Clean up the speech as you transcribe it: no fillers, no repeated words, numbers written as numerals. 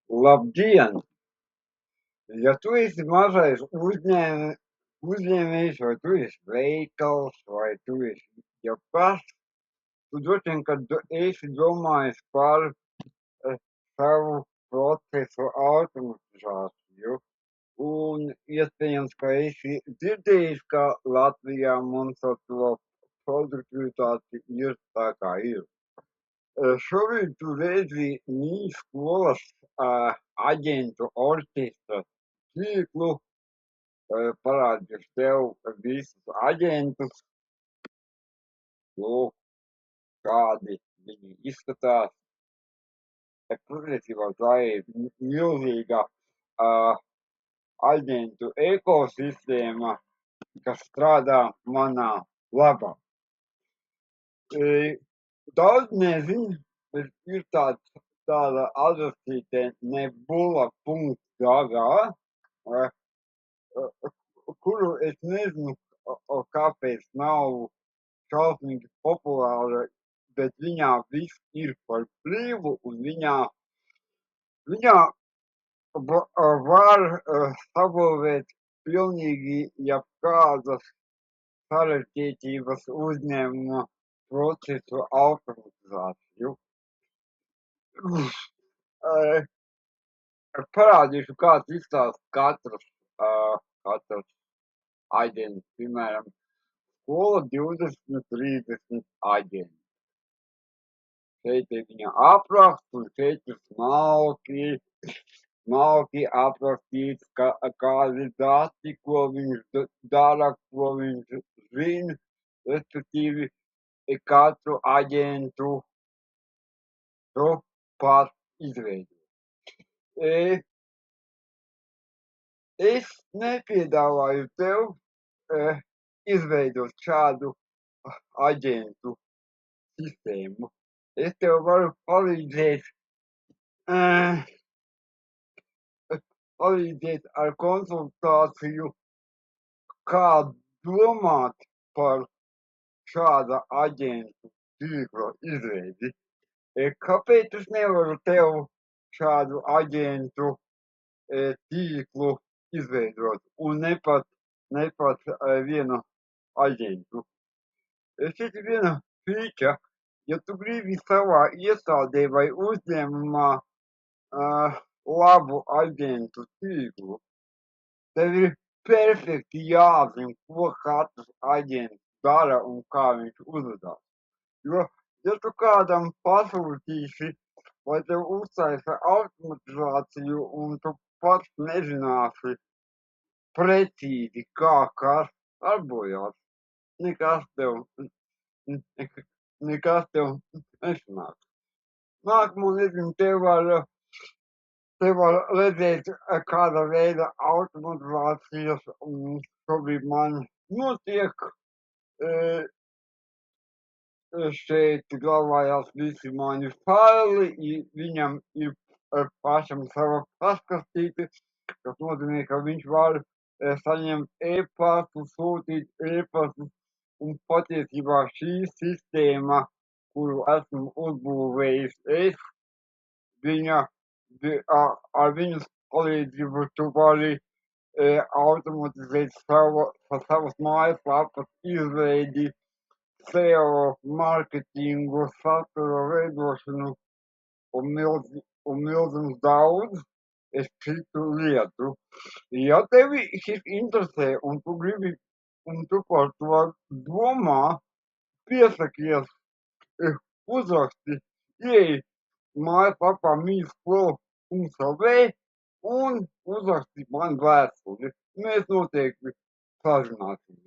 Labdien! Ja tu esi mazais uzņēmējs, vai tu esi veikals, vai tu esi jebkas, tu droši vien, kad esi domājis par savu procesu automatizāciju, un iespējams, ka esi dzirdējis, ka Latvijā mums ar to produktivitāti ir tā kā ir. Šobrīd tu redzi mini skolas aģentu orķestra tīklu, parādīs tev visus aģentus, lūk, kādi viņi izskatās. Patiesībā tā ir milzīga aģentu ekosistēma, kas strādā manā labā. Daudz nezinu, bet ir tāda adresīte nebula.gg, kuru es nezinu, kāpēc nav šausmīgi populāra, bet viņā viss ir par brīvu, un viņā var sabūvēt pilnīgi jebkādas sarežģītības uzņēmuma procesu automatizāciju. Parādīšu, kāds izstāsta katrs aģents, piemēram, skola 20-30 aģenti. Šeit ir viņa apraksts, un šeit ir smalki aprakstīts, kādi dati, ko viņš dara, ko viņš zina, respektīvi katru aģentu tu pats izveido. Es nepiedāvāju tev izveidot šādu aģentu sistēmu. Es tev varu palīdzēt ar konsultāciju, kā domāt par šāda aģentu tīkla izveidi. Kāpēc es nevaru tev šādu aģentu tīklu izveidot un ne pat vienu aģentu? Šeit ir viena feature, ja tu gribi savā iestādē vai uzņēmumā labu aģentu tīklu, tev ir perfekti jāzina, ko katrs aģents dara un kā viņš uzvedās. Jo, ja tu kādam pasūtīsi, vai tev uztaisa automatizāciju, un tu pats nezināsi precīzi, kā kas darbojās, nekas tev nesanāks. Nākamo nezinu, te var redzēt, kāda veida automatizācijas šobrīd man notiek. Šeit glabājās visi mani faili, viņam ir pašam sava paskastīte, kas nozīmē, ka viņš var saņemt e-pastu, sūtīt e-pastus, un patiesībā šī sistēma, kuru esmu uzbūvējis es, ar viņas palīdzību tu vari automatizēt savas mājaslapas izveidi, SEO, mārketingu, satura veidošanu un milzums daudz citu lietu. Ja tevi šis interesē un tu par to domā, piesakies, uzraksti, ieej mājaslapā mīskola.lv un uzraksti man vēstuli. Mēs noteikti sazināsimies.